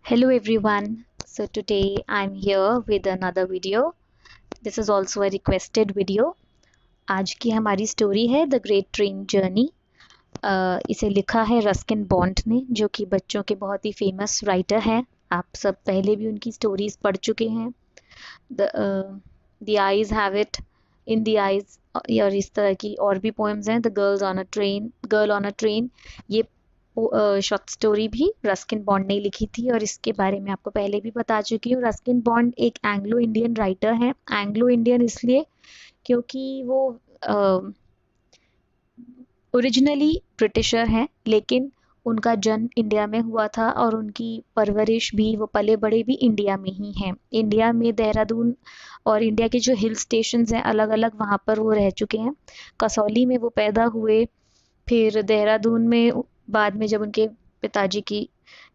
Hello everyone. So today I'm here with another video. This is also a requested video. आज की हमारी story है the great train journey. इसे लिखा है रस्किन बॉन्ड ने, जो कि बच्चों के बहुत ही फेमस राइटर हैं। आप सब पहले भी उनकी स्टोरीज पढ़ चुके हैं। The eyes have it, in the eyes, और इस तरह की और भी पोएम्स हैं। The girl on a train, ये शॉर्ट स्टोरी भी रस्किन बॉन्ड ने लिखी थी और इसके बारे में आपको पहले भी बता चुकी हूँ। रस्किन बॉन्ड एक एंग्लो इंडियन राइटर हैं। एंग्लो इंडियन इसलिए क्योंकि वो ओरिजिनली ब्रिटिशर हैं, लेकिन उनका जन्म इंडिया में हुआ था और उनकी परवरिश भी, वो पले बड़े भी इंडिया में ही हैं। इंडिया में देहरादून और इंडिया के जो हिल स्टेशंस हैं अलग अलग, वहाँ पर वो रह चुके हैं। कसौली में वो पैदा हुए, फिर देहरादून में बाद में जब उनके पिताजी की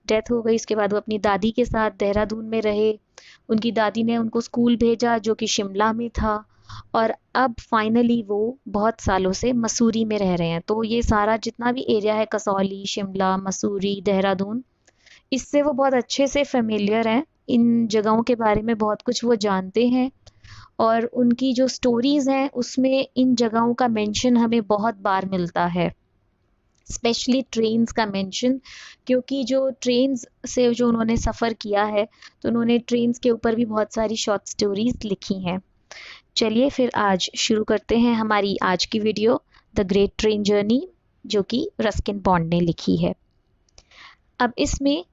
डेथ हो गई, इसके बाद वो अपनी दादी के साथ देहरादून में रहे। उनकी दादी ने उनको स्कूल भेजा जो कि शिमला में था, और अब फाइनली वो बहुत सालों से मसूरी में रह रहे हैं। तो ये सारा जितना भी एरिया है, कसौली, शिमला, मसूरी, देहरादून, इससे वो बहुत अच्छे से फेमिलियर हैं। इन जगहों के बारे में बहुत कुछ वो जानते हैं, और उनकी जो स्टोरीज हैं उसमें इन जगहों का मेंशन हमें बहुत बार मिलता है, स्पेशली ट्रेन्स का मेंशन। क्योंकि जो ट्रेन्स से जो उन्होंने सफ़र किया है, तो उन्होंने ट्रेन्स के ऊपर भी बहुत सारी शॉर्ट स्टोरीज लिखी हैं। चलिए फिर आज शुरू करते हैं हमारी आज की video, the great train journey, जो कि रस्किन बॉन्ड ने लिखी है। अब इसमें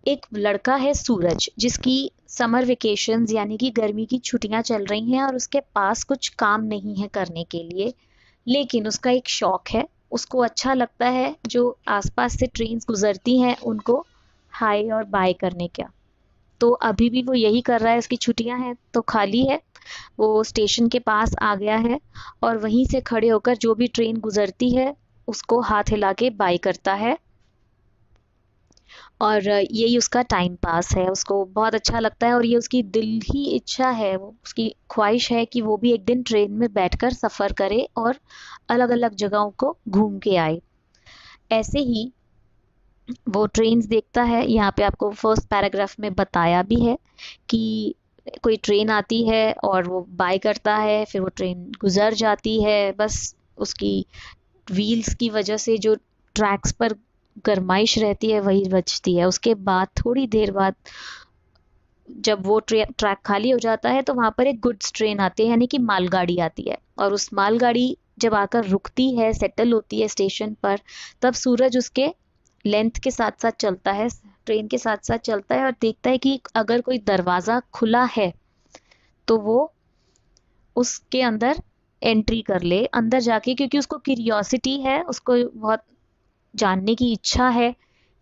एक लड़का है सूरज, जिसकी समर वेकेशंस यानी कि गर्मी की छुट्टियां चल रही हैं और उसके पास कुछ काम नहीं है करने के लिए। लेकिन उसका एक शौक है, उसको अच्छा लगता है जो आसपास से ट्रेन्स गुजरती हैं उनको हाय और बाय करने का। तो अभी भी वो यही कर रहा है। उसकी छुट्टियां हैं तो खाली है, वो स्टेशन के पास आ गया है और वहीं से खड़े होकर जो भी ट्रेन गुजरती है उसको हाथ हिला के बाय करता है। और यही उसका टाइम पास है, उसको बहुत अच्छा लगता है। और ये उसकी दिल ही इच्छा है, वो उसकी ख्वाहिश है कि वो भी एक दिन ट्रेन में बैठकर सफ़र करे और अलग अलग जगहों को घूम के आए। ऐसे ही वो ट्रेन्स देखता है। यहाँ पे आपको फर्स्ट पैराग्राफ में बताया भी है कि कोई ट्रेन आती है और वो बाय करता है, फिर वो ट्रेन गुजर जाती है। बस उसकी व्हील्स की वजह से जो ट्रैक्स पर गरमाइश रहती है वही बचती है। उसके बाद थोड़ी देर बाद जब वो ट्रैक खाली हो जाता है तो वहाँ पर एक गुड्स ट्रेन आती है, यानी कि मालगाड़ी आती है। और उस मालगाड़ी जब आकर रुकती है, सेटल होती है स्टेशन पर, तब सूरज उसके लेंथ के साथ साथ चलता है, ट्रेन के साथ साथ चलता है और देखता है कि अगर कोई दरवाज़ा खुला है तो वो उसके अंदर एंट्री कर ले, अंदर जाके। क्योंकि उसको क्यूरियोसिटी है, उसको बहुत जानने की इच्छा है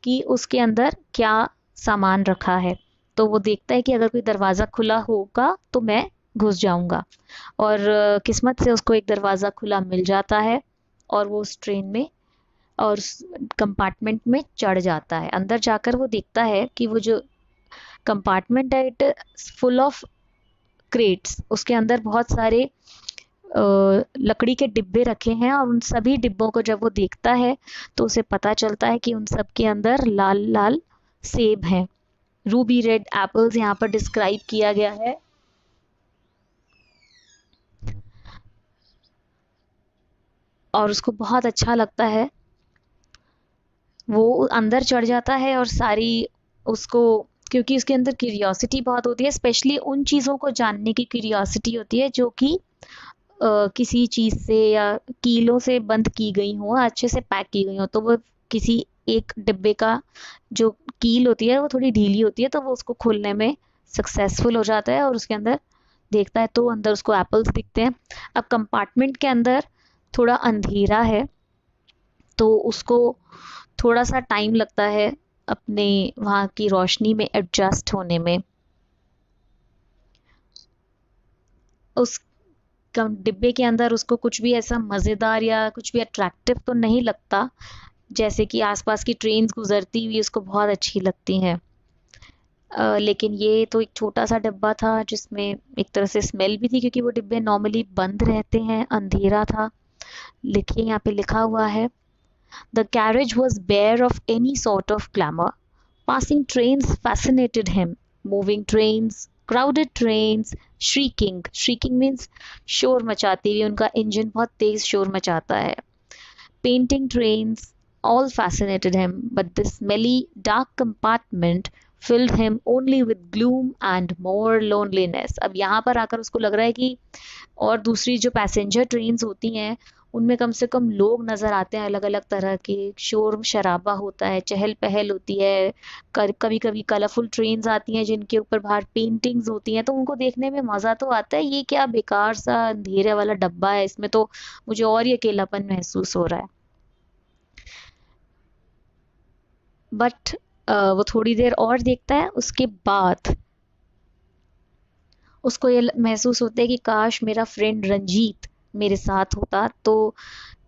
कि उसके अंदर क्या सामान रखा है। तो वो देखता है कि अगर कोई दरवाज़ा खुला होगा तो मैं घुस जाऊंगा। और किस्मत से उसको एक दरवाज़ा खुला मिल जाता है और वो उस ट्रेन में और कंपार्टमेंट में चढ़ जाता है। अंदर जाकर वो देखता है कि वो जो कंपार्टमेंट है, इट फुल ऑफ क्रेट्स। उसके अंदर बहुत सारे लकड़ी के डिब्बे रखे हैं, और उन सभी डिब्बों को जब वो देखता है तो उसे पता चलता है कि उन सब के अंदर लाल लाल सेब हैं। रूबी रेड एप्पल्स यहाँ पर डिस्क्राइब किया गया है। और उसको बहुत अच्छा लगता है, वो अंदर चढ़ जाता है और सारी उसको, क्योंकि उसके अंदर क्यूरियोसिटी बहुत होती है, स्पेशली उन चीज़ों को जानने की क्यूरियोसिटी होती है जो कि किसी चीज़ से या कीलों से बंद की गई हो, अच्छे से पैक की गई हो। तो वो किसी एक डिब्बे का जो कील होती है वो थोड़ी ढीली होती है, तो वो उसको खोलने में सक्सेसफुल हो जाता है और उसके अंदर देखता है तो अंदर उसको एप्पल्स दिखते हैं। अब कंपार्टमेंट के अंदर थोड़ा अंधेरा है, तो उसको थोड़ा सा टाइम लगता है अपने वहाँ की रोशनी में एडजस्ट होने में। उस डिब्बे के अंदर उसको कुछ भी ऐसा मज़ेदार या कुछ भी अट्रैक्टिव तो नहीं लगता, जैसे कि आसपास की ट्रेन्स गुजरती हुई उसको बहुत अच्छी लगती हैं। लेकिन ये तो एक छोटा सा डिब्बा था जिसमें एक तरह से स्मेल भी थी, क्योंकि वो डिब्बे नॉर्मली बंद रहते हैं। अंधेरा था। लिखिए, यहाँ पे लिखा हुआ है, the carriage was bare of any sort of glamour, Passing trains fascinated him. Moving trains, crowded trains, shrieking. Shrieking means शोर मचाती हुई, उनका इंजन बहुत तेज शोर मचाता है. Painting trains all fascinated him, but the smelly, dark compartment filled him only with gloom and more loneliness. अब यहाँ पर आकर उसको लग रहा है कि और दूसरी जो पैसेंजर ट्रेन्स होती हैं उनमें कम से कम लोग नज़र आते हैं, अलग अलग तरह के, शोर शराबा होता है, चहल पहल होती है. कभी कभी कलरफुल ट्रेन्स आती हैं जिनके ऊपर बाहर पेंटिंग्स होती हैं, तो उनको देखने में मज़ा तो आता है. ये क्या बेकार सा अंधेरे वाला डब्बा है, इसमें तो मुझे और ही अकेलापन महसूस हो रहा है. बट वो थोड़ी देर और देखता है, उसके बाद उसको ये महसूस होता है कि काश मेरा फ्रेंड रंजीत मेरे साथ होता. तो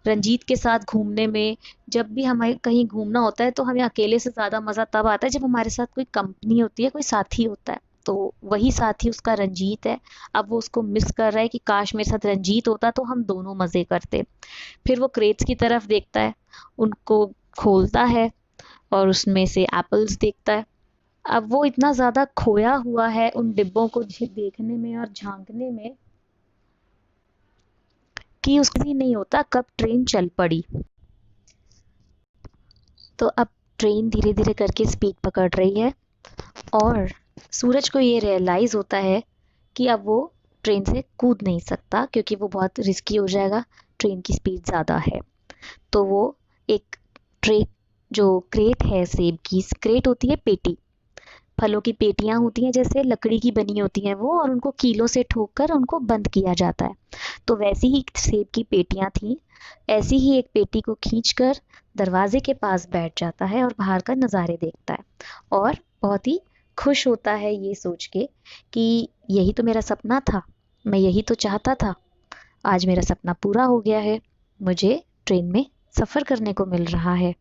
रंजीत के साथ घूमने में, जब भी हमें कहीं घूमना होता है तो हमें अकेले से ज़्यादा मज़ा तब आता है जब हमारे साथ कोई कंपनी होती है, कोई साथी होता है. तो वही साथी उसका रंजीत है. अब वो उसको मिस कर रहा है कि काश मेरे साथ रंजीत होता तो हम दोनों मज़े करते. फिर वो क्रेट्स की तरफ देखता है, उनको खोलता है और उसमें से एप्पल्स देखता है. अब वो इतना ज़्यादा खोया हुआ है उन डिब्बों को देखने में और झांकने में कि उसको भी नहीं होता कब ट्रेन चल पड़ी. तो अब ट्रेन धीरे धीरे करके स्पीड पकड़ रही है और सूरज को ये रियलाइज़ होता है कि अब वो ट्रेन से कूद नहीं सकता क्योंकि वो बहुत रिस्की हो जाएगा, ट्रेन की स्पीड ज़्यादा है. तो वो एक ट्रे जो क्रेट है, सेब की क्रेट होती है, पेटी, फलों की पेटियां होती हैं जैसे लकड़ी की बनी होती हैं वो, और उनको कीलों से ठोक कर उनको बंद किया जाता है. तो वैसी ही सेब की पेटियां थी. ऐसी ही एक पेटी को खींचकर दरवाजे के पास बैठ जाता है और बाहर का नज़ारे देखता है और बहुत ही खुश होता है ये सोच के कि यही तो मेरा सपना था, मैं यही तो चाहता था, आज मेरा सपना पूरा हो गया है, मुझे ट्रेन में सफ़र करने को मिल रहा है.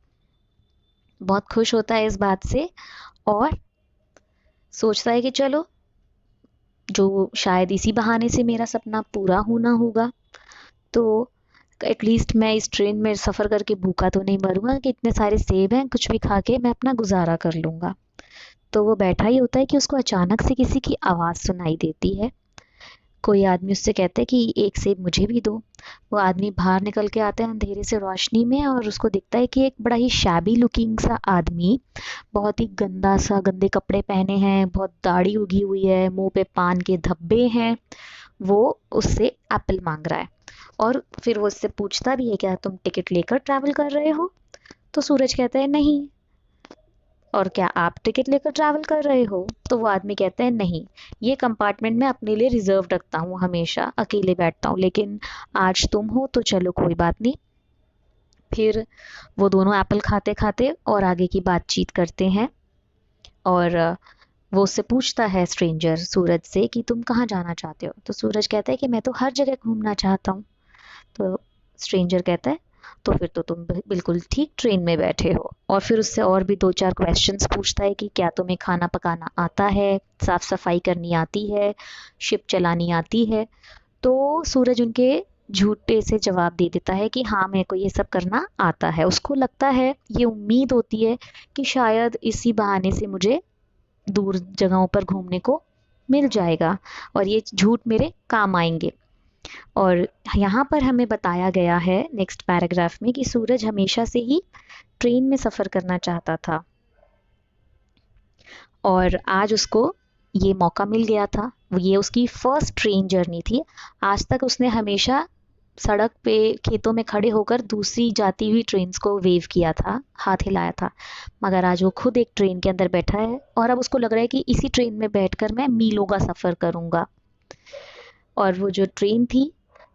बहुत खुश होता है इस बात से और सोचता है कि चलो, जो शायद इसी बहाने से मेरा सपना पूरा होना होगा, तो एटलीस्ट मैं इस ट्रेन में सफ़र करके भूखा तो नहीं मरूंगा, कि इतने सारे सेब हैं, कुछ भी खा के मैं अपना गुजारा कर लूँगा. तो वो बैठा ही होता है कि उसको अचानक से किसी की आवाज़ सुनाई देती है. कोई आदमी उससे कहता है कि एक सेब मुझे भी दो. वो आदमी बाहर निकल के आता है अंधेरे से रोशनी में और उसको दिखता है कि एक बड़ा ही शैबी लुकिंग सा आदमी, बहुत ही गंदा सा, गंदे कपड़े पहने हैं, बहुत दाढ़ी उगी हुई है, मुंह पे पान के धब्बे हैं, वो उससे एप्पल मांग रहा है. और फिर वो उससे पूछता भी है, क्या तुम टिकट लेकर ट्रैवल कर रहे हो? तो सूरज कहता है नहीं. और क्या आप टिकट लेकर ट्रैवल कर रहे हो? तो वो आदमी कहता है नहीं, ये कंपार्टमेंट मैं अपने लिए रिजर्व रखता हूँ, हमेशा अकेले बैठता हूँ, लेकिन आज तुम हो तो चलो कोई बात नहीं. फिर वो दोनों एप्पल खाते खाते और आगे की बातचीत करते हैं और वो उससे पूछता है स्ट्रेंजर सूरज से कि तुम कहाँ जाना चाहते हो? तो सूरज कहता है कि मैं तो हर जगह घूमना चाहता हूँ. तो स्ट्रेंजर कहता है तो फिर तो तुम बिल्कुल ठीक ट्रेन में बैठे हो. और फिर उससे और भी दो चार क्वेश्चंस पूछता है कि क्या तुम्हें खाना पकाना आता है, साफ सफाई करनी आती है, शिप चलानी आती है? तो सूरज उनके झूठे से जवाब दे देता है कि हाँ, मेरे को ये सब करना आता है. उसको लगता है, ये उम्मीद होती है कि शायद इसी बहाने से मुझे दूर जगहों पर घूमने को मिल जाएगा और ये झूठ मेरे काम आएंगे. और यहाँ पर हमें बताया गया है नेक्स्ट पैराग्राफ में कि सूरज हमेशा से ही ट्रेन में सफ़र करना चाहता था और आज उसको ये मौका मिल गया था. ये उसकी फर्स्ट ट्रेन जर्नी थी. आज तक उसने हमेशा सड़क पे खेतों में खड़े होकर दूसरी जाती हुई ट्रेन्स को वेव किया था, हाथ हिलाया था, मगर आज वो खुद एक ट्रेन के अंदर बैठा है और अब उसको लग रहा है कि इसी ट्रेन में बैठकर मैं मीलों का सफ़र करूँगा. और वो जो ट्रेन थी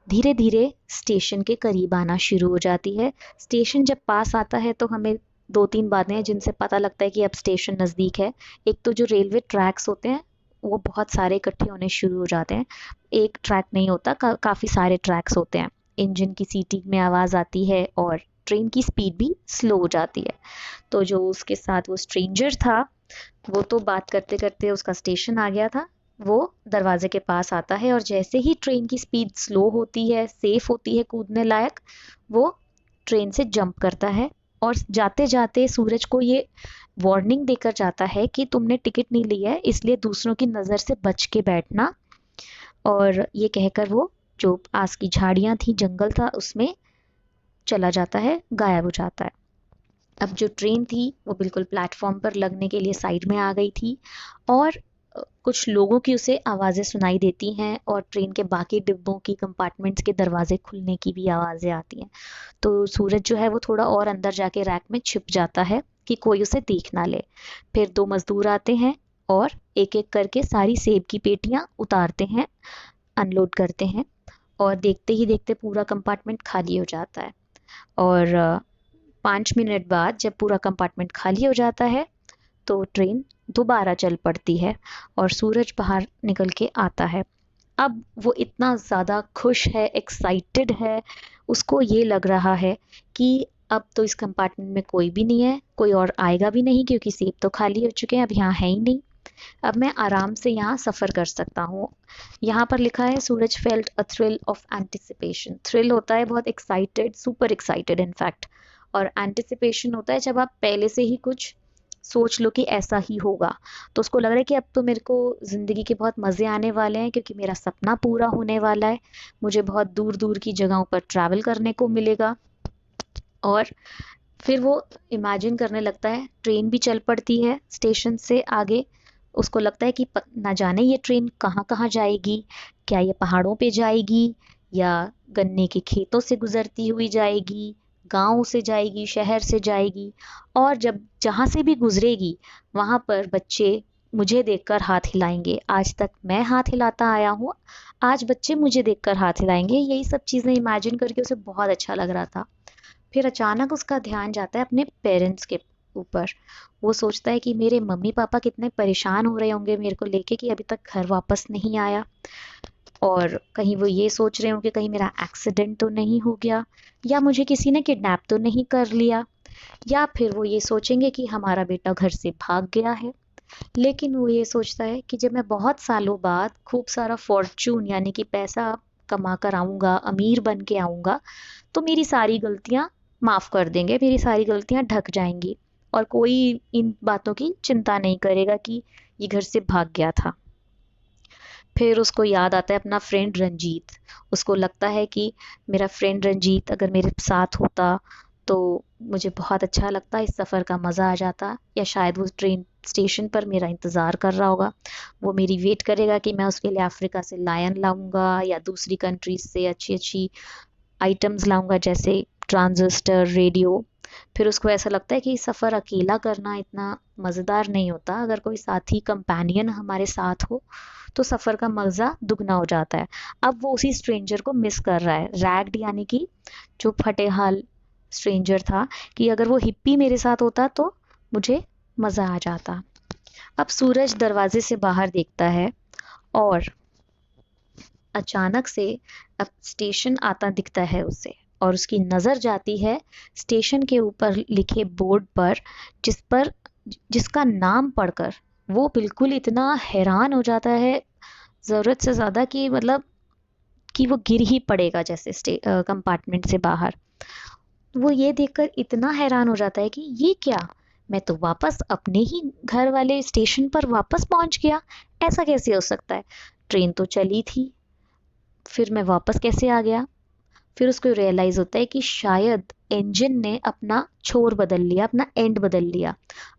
धीरे धीरे स्टेशन के करीब आना शुरू हो जाती है. स्टेशन जब पास आता है तो हमें दो तीन बातें हैं जिनसे पता लगता है कि अब स्टेशन नज़दीक है. एक तो जो रेलवे ट्रैक्स होते हैं वो बहुत सारे इकट्ठे होने शुरू हो जाते हैं. एक ट्रैक नहीं होता, काफ़ी सारे ट्रैक्स होते हैं. इंजन की सीटी में आवाज़ आती है और ट्रेन की स्पीड भी स्लो हो जाती है. तो जो उसके साथ वो स्ट्रेंजर था वो तो बात करते करते उसका स्टेशन आ गया था. वो दरवाजे के पास आता है और जैसे ही ट्रेन की स्पीड स्लो होती है, सेफ होती है कूदने लायक, वो ट्रेन से जंप करता है और जाते जाते सूरज को ये वार्निंग देकर जाता है कि तुमने टिकट नहीं लिया है, इसलिए दूसरों की नज़र से बच के बैठना। और ये कहकर वो जो पास की झाड़ियां थी, जंगल था, उसमें चला जाता है, गायब हो जाता है। अब जो ट्रेन थी वो बिल्कुल प्लेटफॉर्म पर लगने के लिए साइड में आ गई थी, और कुछ लोगों की उसे आवाज़ें सुनाई देती हैं, और ट्रेन के बाकी डिब्बों की कंपार्टमेंट्स के दरवाजे खुलने की भी आवाज़ें आती हैं। तो सूरज जो है वो थोड़ा और अंदर जाके रैक में छिप जाता है कि कोई उसे देख ना ले। फिर दो मजदूर आते हैं और एक एक करके सारी सेब की पेटियां उतारते हैं, अनलोड करते हैं, और देखते ही देखते पूरा कंपार्टमेंट खाली हो जाता है। और 5 मिनट बाद जब पूरा कंपार्टमेंट खाली हो जाता है तो ट्रेन दोबारा चल पड़ती है और सूरज बाहर निकल के आता है। अब वो इतना ज़्यादा खुश है, एक्साइटेड है, उसको ये लग रहा है कि अब तो इस कंपार्टमेंट में कोई भी नहीं है, कोई और आएगा भी नहीं, क्योंकि सीट तो खाली हो चुके हैं, अब यहाँ है ही नहीं। अब मैं आराम से यहाँ सफ़र कर सकता हूँ। यहाँ पर लिखा है Suraj felt a thrill of anticipation. Thrill होता है बहुत एक्साइटेड, सुपर एक्साइटेड इनफैक्ट, और एंटिसिपेशन होता है जब आप पहले से ही कुछ सोच लो कि ऐसा ही होगा। तो उसको लग रहा है कि अब तो मेरे को ज़िंदगी के बहुत मज़े आने वाले हैं, क्योंकि मेरा सपना पूरा होने वाला है, मुझे बहुत दूर दूर की जगहों पर ट्रैवल करने को मिलेगा। और फिर वो इमेजिन करने लगता है, ट्रेन भी चल पड़ती है स्टेशन से आगे। उसको लगता है कि ना जाने ये ट्रेन कहाँ कहाँ जाएगी, क्या ये पहाड़ों पे जाएगी, या गन्ने के खेतों से गुजरती हुई जाएगी, गांव से जाएगी, शहर से जाएगी। और जब जहाँ से भी गुजरेगी वहाँ पर बच्चे मुझे देखकर हाथ हिलाएंगे। आज तक मैं हाथ हिलाता आया हूँ, आज बच्चे मुझे देखकर हाथ हिलाएंगे। यही सब चीज़ें इमेजिन करके उसे बहुत अच्छा लग रहा था। फिर अचानक उसका ध्यान जाता है अपने पेरेंट्स के ऊपर। वो सोचता है कि मेरे मम्मी पापा कितने परेशान हो रहे होंगे मेरे को लेके कि अभी तक घर वापस नहीं आया, और कहीं वो ये सोच रहे होंगे कहीं मेरा एक्सीडेंट तो नहीं हो गया, या मुझे किसी ने किडनैप तो नहीं कर लिया, या फिर वो ये सोचेंगे कि हमारा बेटा घर से भाग गया है। लेकिन वो ये सोचता है कि जब मैं बहुत सालों बाद खूब सारा फॉर्चून यानी कि पैसा कमा कर आऊँगा, अमीर बन के आऊँगा, तो मेरी सारी गलतियाँ माफ़ कर देंगे, मेरी सारी गलतियाँ ढक जाएंगी, और कोई इन बातों की चिंता नहीं करेगा कि ये घर से भाग गया था। फिर उसको याद आता है अपना फ्रेंड रंजीत। उसको लगता है कि मेरा फ्रेंड रंजीत अगर मेरे साथ होता तो मुझे बहुत अच्छा लगता, इस सफ़र का मज़ा आ जाता, या शायद वो ट्रेन स्टेशन पर मेरा इंतज़ार कर रहा होगा, वो मेरी वेट करेगा कि मैं उसके लिए अफ्रीका से लायन लाऊंगा या दूसरी कंट्रीज से अच्छी अच्छी आइटम्स लाऊंगा, जैसे ट्रांजिस्टर, रेडियो। फिर उसको ऐसा लगता है कि सफ़र अकेला करना इतना मज़ेदार नहीं होता, अगर कोई साथी कंपेनियन हमारे साथ हो तो सफ़र का मज़ा दुगना हो जाता है। अब वो उसी स्ट्रेंजर को मिस कर रहा है, रैग्ड यानी कि जो फटे हाल स्ट्रेंजर था, कि अगर वो हिप्पी मेरे साथ होता तो मुझे मज़ा आ जाता। अब सूरज दरवाजे से बाहर देखता है और अचानक से अब स्टेशन आता दिखता है उसे, और उसकी नज़र जाती है स्टेशन के ऊपर लिखे बोर्ड पर, जिस पर जिसका नाम पढ़कर वो बिल्कुल इतना हैरान हो जाता है, ज़रूरत से ज़्यादा, कि मतलब कि वो गिर ही पड़ेगा जैसे कंपार्टमेंट से बाहर। वो ये देखकर इतना हैरान हो जाता है कि ये क्या, मैं तो वापस अपने ही घर वाले स्टेशन पर वापस पहुंच गया, ऐसा कैसे हो सकता है, ट्रेन तो चली थी, फिर मैं वापस कैसे आ गया। फिर उसको रियलाइज़ होता है कि शायद इंजन ने अपना छोर बदल लिया, अपना एंड बदल लिया,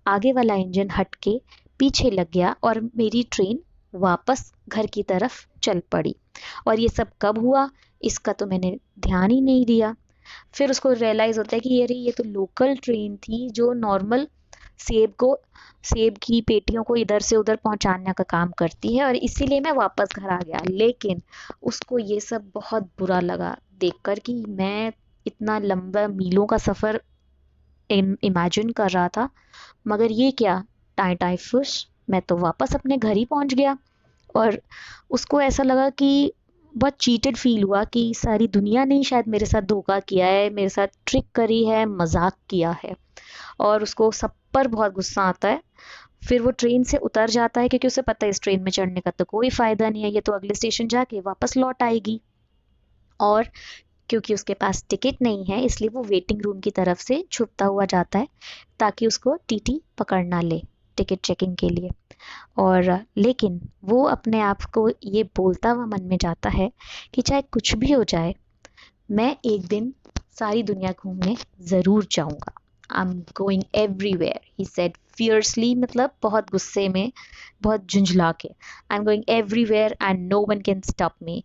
आगे वाला इंजन हट के पीछे लग गया और मेरी ट्रेन वापस घर की तरफ चल पड़ी। और ये सब कब हुआ, इसका तो मैंने ध्यान ही नहीं दिया। फिर उसको रियलाइज़ होता है कि अरे ये तो लोकल ट्रेन थी जो नॉर्मल सेब को सेब की पेटियों को इधर से उधर पहुंचाने का काम करती है, और इसीलिए मैं वापस घर आ गया। लेकिन उसको ये सब बहुत बुरा लगा देखकर कि मैं इतना लंबा मीलों का सफ़र इमेजिन कर रहा था, मगर ये क्या, टाई टाई फुस, मैं तो वापस अपने घर ही पहुंच गया। और उसको ऐसा लगा कि बहुत चीटेड फील हुआ कि सारी दुनिया ने शायद मेरे साथ धोखा किया है, मेरे साथ ट्रिक करी है, मजाक किया है। और उसको सब पर बहुत गुस्सा आता है। फिर वो ट्रेन से उतर जाता है, क्योंकि उसे पता है इस ट्रेन में चढ़ने का तो कोई फ़ायदा नहीं है, ये तो अगले स्टेशन जाके वापस लौट आएगी। और क्योंकि उसके पास टिकट नहीं है इसलिए वो वेटिंग रूम की तरफ से छुपता हुआ जाता है ताकि उसको टीटी पकड़ ना ले टिकट चेकिंग के लिए। और लेकिन वो अपने आप को ये बोलता हुआ मन में जाता है कि चाहे कुछ भी हो जाए मैं एक दिन सारी दुनिया घूमने ज़रूर जाऊंगा। I am going everywhere he said fiercely, मतलब बहुत गुस्से में, बहुत झुंझला के। I am going everywhere and no one can stop me.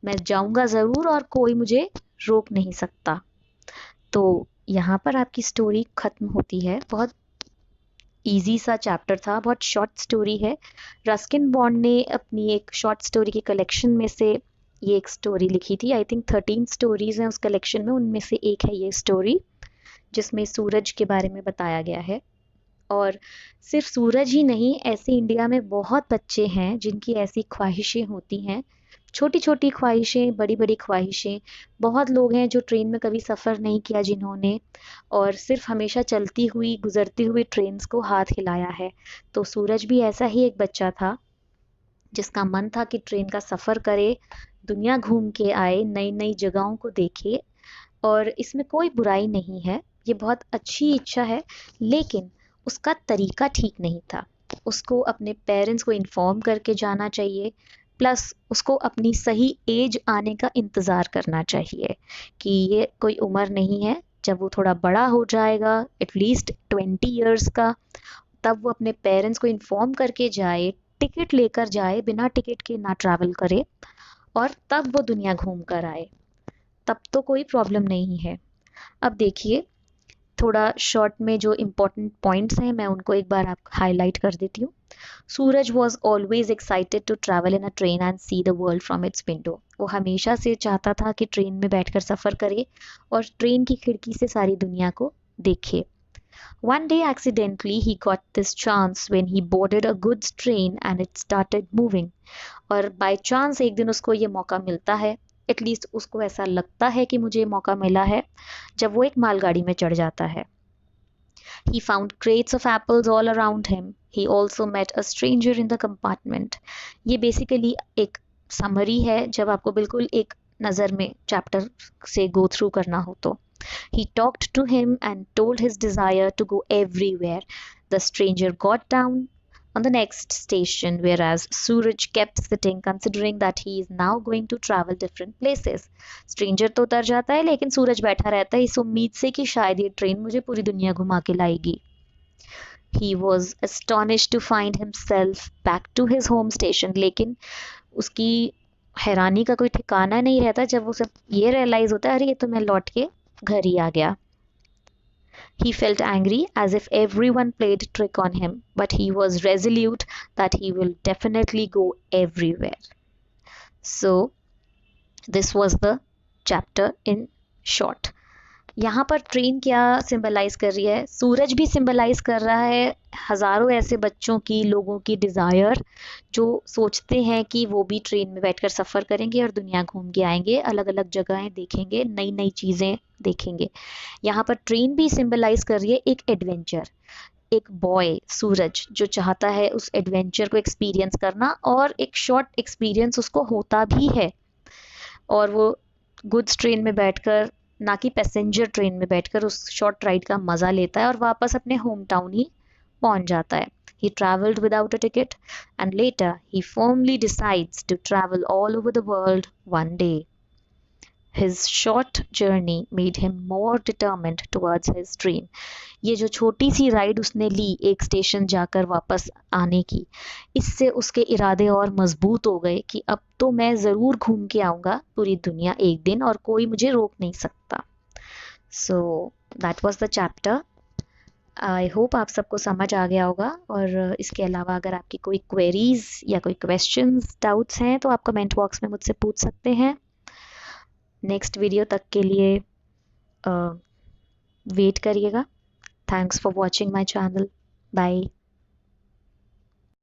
मैं जाऊंगा ज़रूर और कोई मुझे रोक नहीं सकता। तो यहाँ पर आपकी स्टोरी ख़त्म होती है। बहुत इजी सा चैप्टर था, बहुत शॉर्ट स्टोरी है। रस्किन बॉन्ड ने अपनी एक शॉर्ट स्टोरी की कलेक्शन में से ये एक स्टोरी लिखी थी। आई थिंक 13 स्टोरीज हैं उस कलेक्शन में, उनमें से एक है ये स्टोरी जिसमें सूरज के बारे में बताया गया है। और सिर्फ सूरज ही नहीं, ऐसे इंडिया में बहुत बच्चे हैं जिनकी ऐसी ख्वाहिशें होती हैं, छोटी छोटी ख्वाहिशें, बड़ी बड़ी ख्वाहिशें। बहुत लोग हैं जो ट्रेन में कभी सफ़र नहीं किया जिन्होंने, और सिर्फ हमेशा चलती हुई गुजरती हुई ट्रेन्स को हाथ हिलाया है। तो सूरज भी ऐसा ही एक बच्चा था जिसका मन था कि ट्रेन का सफ़र करे, दुनिया घूम के आए, नई नई जगहों को देखे। और इसमें कोई बुराई नहीं है, ये बहुत अच्छी इच्छा है, लेकिन उसका तरीका ठीक नहीं था। उसको अपने पेरेंट्स को इन्फॉर्म करके जाना चाहिए, प्लस उसको अपनी सही एज आने का इंतज़ार करना चाहिए कि ये कोई उम्र नहीं है। जब वो थोड़ा बड़ा हो जाएगा, एटलीस्ट 20 ईयर्स का, तब वो अपने पेरेंट्स को इन्फॉर्म करके जाए, टिकट लेकर जाए, बिना टिकट के ना ट्रैवल करे, और तब वो दुनिया घूम कर आए। तब तो कोई प्रॉब्लम नहीं है। अब देखिए, थोड़ा शॉर्ट में जो इम्पोर्टेंट पॉइंट्स हैं मैं उनको एक बार आप हाईलाइट कर देती हूँ। Suraj was always excited to travel in a train and see the world from its window. वो हमेशा से चाहता था कि ट्रेन में बैठकर सफ़र करे और ट्रेन की खिड़की से सारी दुनिया को देखे। One day accidentally he got this chance when he boarded a goods train and it started moving. और बाय चांस एक दिन उसको ये मौका मिलता है, एटलीस्ट उसको ऐसा लगता है कि मुझे मौका मिला है, जब वो एक मालगाड़ी में चढ़ जाता है। He found crates of apples all around him. He also met a stranger in the compartment. ये बेसिकली एक समरी है जब आपको बिल्कुल एक नज़र में चैप्टर से गो थ्रू करना हो तो। He talked to him and told his desire to go everywhere. The stranger got down on the next station, whereas Suraj kept sitting, considering that he is now going to travel different places. Stranger तो उतर जाता है लेकिन सूरज बैठा रहता है इस उम्मीद से कि शायद ये ट्रेन मुझे पूरी दुनिया घुमा के लाएगी। He was astonished to find himself back to his home station, लेकिन उसकी हैरानी का कोई ठिकाना नहीं रहता जब उसे ये रियलाइज़ होता है अरे ये तो मैं लौट के घर ही आ गया। He felt angry as if everyone played a trick on him, but he was resolute that he will definitely go everywhere. So, this was the chapter in short. यहाँ पर ट्रेन क्या सिंबलाइज कर रही है? सूरज भी सिंबलाइज कर रहा है हज़ारों ऐसे बच्चों की, लोगों की डिज़ायर जो सोचते हैं कि वो भी ट्रेन में बैठकर सफ़र करेंगे और दुनिया घूम के आएंगे, अलग अलग जगहें देखेंगे, नई नई चीज़ें देखेंगे। यहाँ पर ट्रेन भी सिंबलाइज कर रही है एक एडवेंचर, एक बॉय सूरज जो चाहता है उस एडवेंचर को एक्सपीरियंस करना, और एक शॉर्ट एक्सपीरियंस उसको होता भी है, और वो गुड्स ट्रेन में बैठकर, ना कि पैसेंजर ट्रेन में बैठकर, उस शॉर्ट राइड का मज़ा लेता है और वापस अपने होम टाउन ही पहुंच जाता है। He traveled without a ticket and later he firmly decides to travel all over the world one day. His short journey made him more determined towards his dream. ये जो छोटी सी राइड उसने ली एक station जाकर वापस आने की, इससे उसके इरादे और मजबूत हो गए कि अब तो मैं ज़रूर घूम के आऊँगा पूरी दुनिया एक दिन और कोई मुझे रोक नहीं सकता। So that was the chapter. I hope आप सबको समझ आ गया होगा, और इसके अलावा अगर आपकी कोई क्वेरीज या कोई क्वेश्चंस, डाउट्स हैं तो आप कमेंट बॉक्स में मुझसे पूछ सकते हैं। नेक्स्ट वीडियो तक के लिए वेट करिएगा। Thanks for watching my channel. Bye.